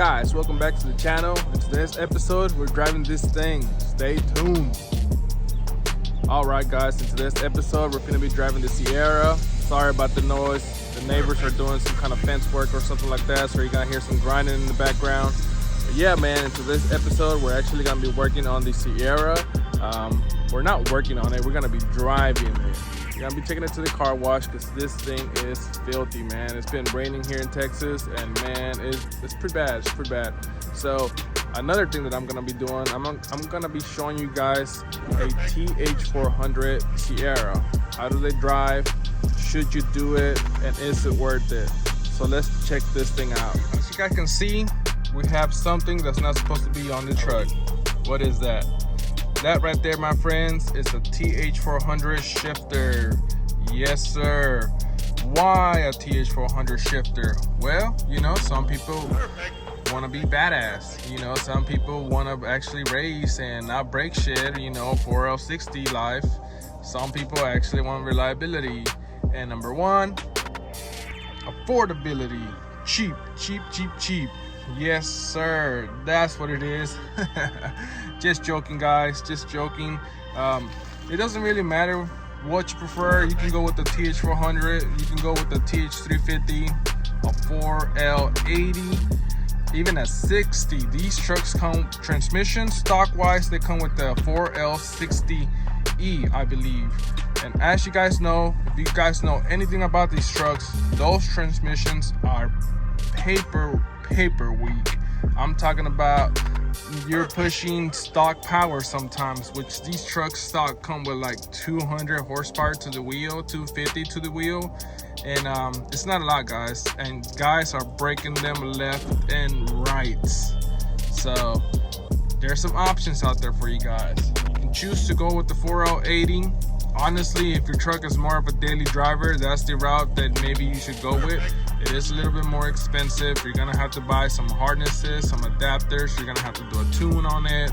Guys, welcome back to the channel. In today's episode, we're driving this thing. Stay tuned. Alright guys, in today's episode, we're gonna be driving the Sierra. Sorry about the noise. The neighbors are doing some kind of fence work or something like that, so you're gonna hear some grinding in the background. But yeah, man, in today's episode, we're actually gonna be working on the Sierra. We're not working on it, we're gonna be driving it. We're gonna be taking it to the car wash because this thing is filthy, man. It's been raining here in Texas, and man, it's pretty bad. It's pretty bad. So another thing that I'm gonna be doing, I'm gonna be showing you guys a TH400 Sierra. How do they drive? Should you do it? And is it worth it? So let's check this thing out. As you guys can see, we have something that's not supposed to be on the truck. What is that? That right there, my friends, is a TH400 shifter. Yes, sir. Why a TH400 shifter? Well, you know, some people want to be badass. You know, some people want to actually race and not break shit, you know, 4L60 life. Some people actually want reliability. And number one, affordability. Cheap, cheap, cheap, cheap. Yes, sir. That's what it is. Just joking, guys. Just joking. It doesn't really matter what you prefer. You can go with the TH400. You can go with the TH350, a 4L80, even a 60. These trucks come transmission stock-wise. They come with the 4L60E, I believe. And as you guys know, if you guys know anything about these trucks, those transmissions are paper weak. I'm talking about you're pushing stock power sometimes, which these trucks stock come with like 200 horsepower to the wheel, 250 to the wheel, and it's not a lot, guys, and guys are breaking them left and right. So there's some options out there for you guys. You can choose to go with the 4L80. Honestly, if your truck is more of a daily driver, that's the route that maybe you should go with. It is a little bit more expensive. You're gonna have to buy some harnesses, some adapters. You're gonna have to do a tune on it,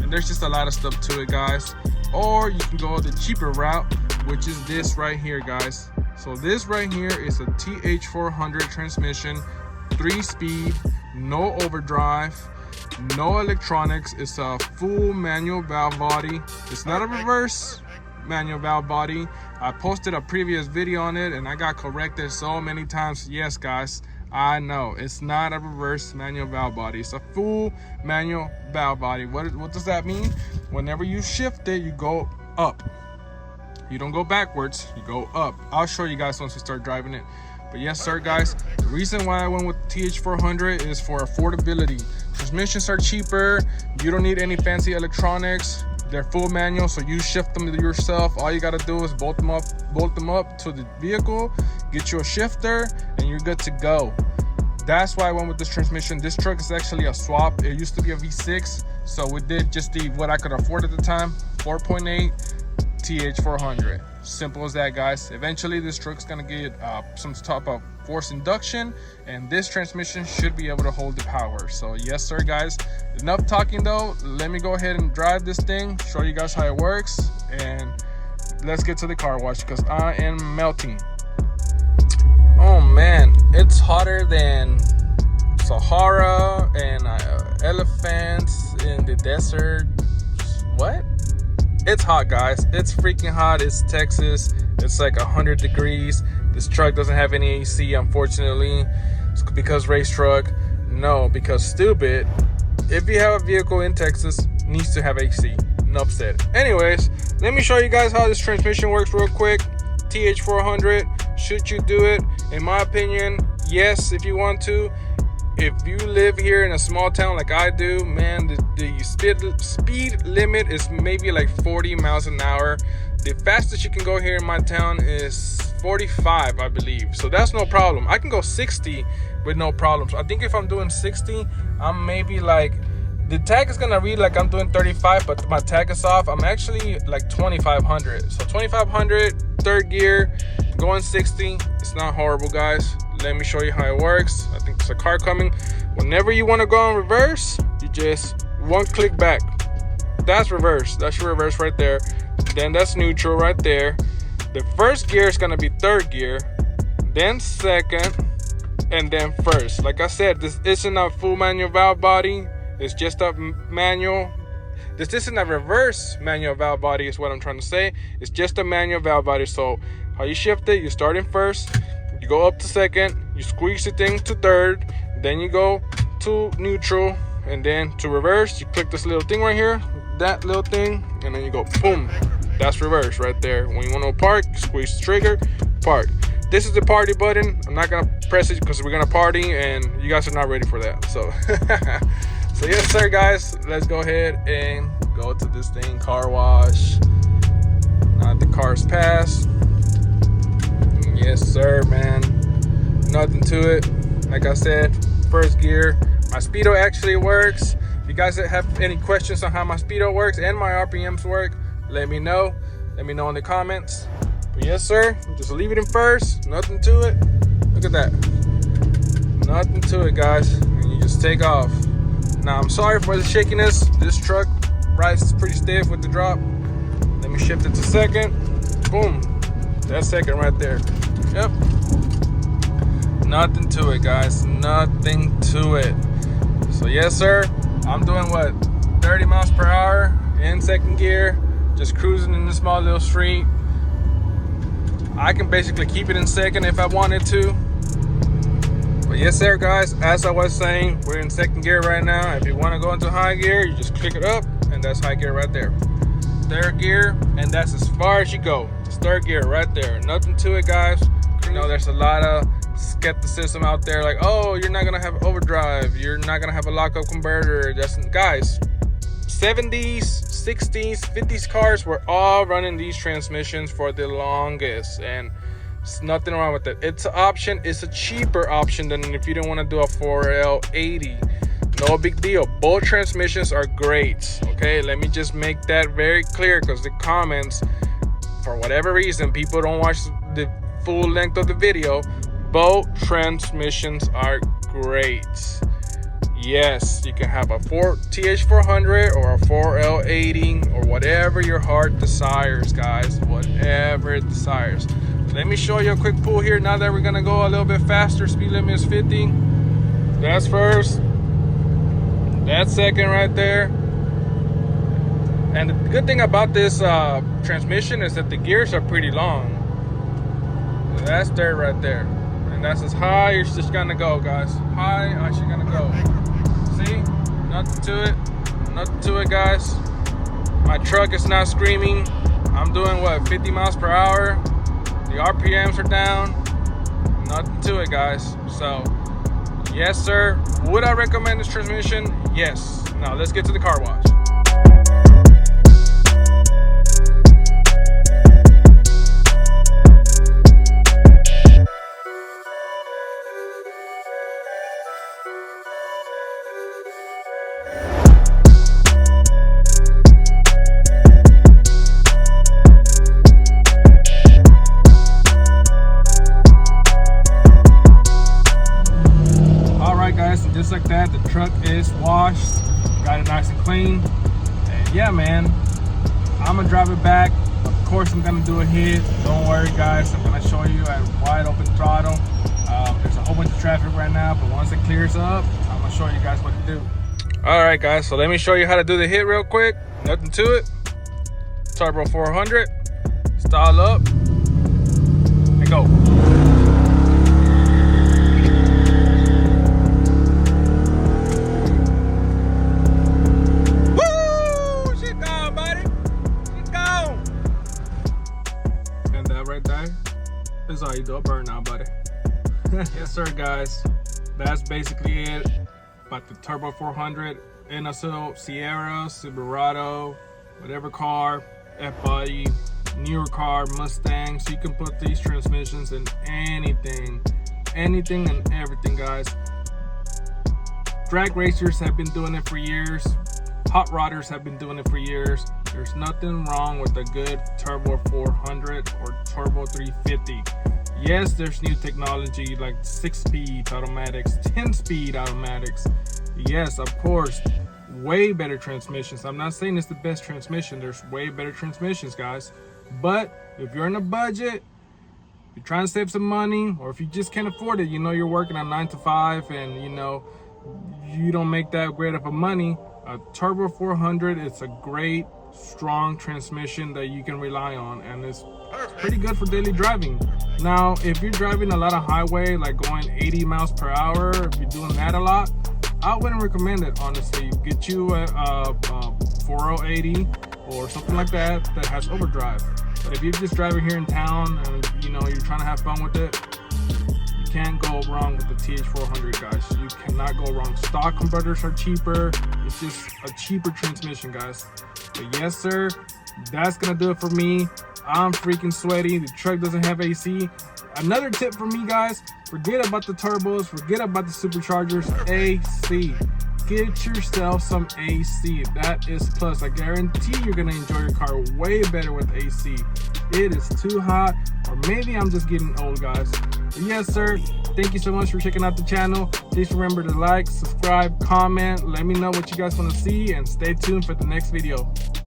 and there's just a lot of stuff to it, guys. Or you can go the cheaper route, which is this right here, guys. So this right here is a TH400 transmission, 3-speed, no overdrive, no electronics. It's a full manual valve body. It's not a reverse manual valve body. I posted a previous video on it and I got corrected so many times. Yes, guys, I know it's not a reverse manual valve body. It's a full manual valve body. What does that mean? Whenever you shift it, you go up. You don't go backwards, you go up. I'll show you guys once we start driving it. But yes, sir, guys, the reason why I went with TH400 is for affordability. Transmissions are cheaper. You don't need any fancy electronics. They're full manual, so you shift them yourself. All you gotta do is bolt them up to the vehicle, get you a shifter, and you're good to go. That's why I went with this transmission. This truck is actually a swap. It used to be a V6, so we did just what I could afford at the time, 4.8 TH400. Simple as that, guys. Eventually this truck's gonna get some type of force induction, and this transmission should be able to hold the power. So yes, sir, guys, enough talking though. Let me go ahead and drive this thing, show you guys how it works, and let's get to the car wash because I am melting. Oh man, it's hotter than Sahara and elephants in the desert. What? It's hot, guys. It's freaking hot. It's Texas. It's like 100 degrees. This truck doesn't have any AC, unfortunately. It's because race truck. No, because stupid. If you have a vehicle in Texas, it needs to have AC. Enough said. Anyways, let me show you guys how this transmission works real quick. TH400. Should you do it? In my opinion, yes, if you want to. If you live here in a small town like I do, man, the speed limit is maybe like 40 miles an hour. The fastest you can go here in my town is 45, I believe. So that's no problem. I can go 60 with no problems. I think if I'm doing 60, I'm maybe like, the tag is gonna read like I'm doing 35, but my tag is off. I'm actually like 2,500. So 2,500, third gear, going 60. It's not horrible, guys. Let me show you how it works. I think there's a car coming. Whenever you want to go in reverse, you just one click back. That's reverse. That's your reverse right there. Then that's neutral right there. The first gear is going to be third gear, then second, and then first. Like I said, this isn't a full manual valve body. It's just a manual. This isn't a reverse manual valve body is what I'm trying to say. It's just a manual valve body. So how you shift it, you start in first, you go up to second, you squeeze the thing to third, then you go to neutral, and then to reverse, you click this little thing right here, that little thing, and then you go boom. That's reverse right there. When you want to park, squeeze the trigger, park. This is the party button. I'm not gonna press it because we're gonna party and you guys are not ready for that. So so yes sir guys, let's go ahead and go to this thing, car wash. Now the car's passed. Yes sir, man. Nothing to it. Like I said, first gear. My speedo actually works. If you guys have any questions on how my speedo works and my RPMs work, let me know. Let me know in the comments. But yes sir, just leave it in first. Nothing to it. Look at that. Nothing to it, guys. And you just take off. Now I'm sorry for the shakiness. This truck rides pretty stiff with the drop. Let me shift it to second. Boom. That's second right there. Yep. Nothing to it, guys. Nothing to it. So yes sir, I'm doing what, 30 miles per hour in second gear, just cruising in this small little street. I can basically keep it in second if I wanted to. But yes sir guys, as I was saying, we're in second gear right now. If you want to go into high gear, you just click it up and that's high gear right there. Third gear, and that's as far as you go. It's third gear right there. Nothing to it, guys. You know, there's a lot of skepticism out there, like, oh, you're not gonna have overdrive, you're not gonna have a lockup converter. That's, guys, 70s, 60s, 50s cars were all running these transmissions for the longest, and there's nothing wrong with it. It's an option. It's a cheaper option than if you don't want to do a 4L80. No big deal. Both transmissions are great. Okay, let me just make that very clear, because the comments, for whatever reason, people don't watch the full length of the video. Both transmissions are great. Yes, you can have a TH400 or a 4L80 or whatever your heart desires, guys. Whatever it desires. Let me show you a quick pull here. Now that we're gonna go a little bit faster, speed limit is 50. That's first. That's second right there. And the good thing about this transmission is that the gears are pretty long. That's third right there. And that's as high as it's gonna go, guys. High as you're gonna go. See? Nothing to it. Nothing to it, guys. My truck is not screaming. I'm doing what, 50 miles per hour? The RPMs are down. Nothing to it, guys. So yes sir, would I recommend this transmission? Yes. Now let's get to the car wash. Just like that, the truck is washed, got it nice and clean, and yeah man, I'm gonna drive it back. Of course I'm gonna do a hit, don't worry guys, I'm gonna show you at wide open throttle. There's a whole bunch of traffic right now, but once it clears up, I'm gonna show you guys what to do. All right guys, so let me show you how to do the hit real quick. Nothing to it. Turbo 400, style up and go. Is all you do a burnout, buddy. Yes sir guys, that's basically it about the Turbo 400 NSL Sierra, Silverado, whatever car, F-body, newer car, Mustang. So you can put these transmissions in anything and everything, guys. Drag racers have been doing it for years. Hot rodders have been doing it for years. There's nothing wrong with a good Turbo 400 or Turbo 350. Yes, there's new technology like 6-speed automatics, 10-speed automatics. Yes, of course, way better transmissions. I'm not saying it's the best transmission. There's way better transmissions, guys. But if you're in a budget you're trying to save some money, or if you just can't afford it, you know, you're working a 9 to 5 and you know, you don't make that great of a money, a Turbo 400, it's a great, strong transmission that you can rely on, and it's pretty good for daily driving. Now, if you're driving a lot of highway, like going 80 miles per hour, if you're doing that a lot, I wouldn't recommend it, honestly. Get you a 4080 or something like that that has overdrive. But if you're just driving here in town and you know you're trying to have fun with it, you can't go wrong with the TH400, guys. You cannot go wrong. Stock converters are cheaper. It's just a cheaper transmission, guys. But yes, sir, that's gonna do it for me. I'm freaking sweaty. The truck doesn't have AC. Another tip for me, guys, forget about the turbos, forget about the superchargers. AC. Get yourself some AC. That is plus. I guarantee you're gonna enjoy your car way better with AC. It is too hot, or maybe I'm just getting old, guys. But yes, sir, thank you so much for checking out the channel. Please remember to like, subscribe, comment, let me know what you guys want to see, and stay tuned for the next video.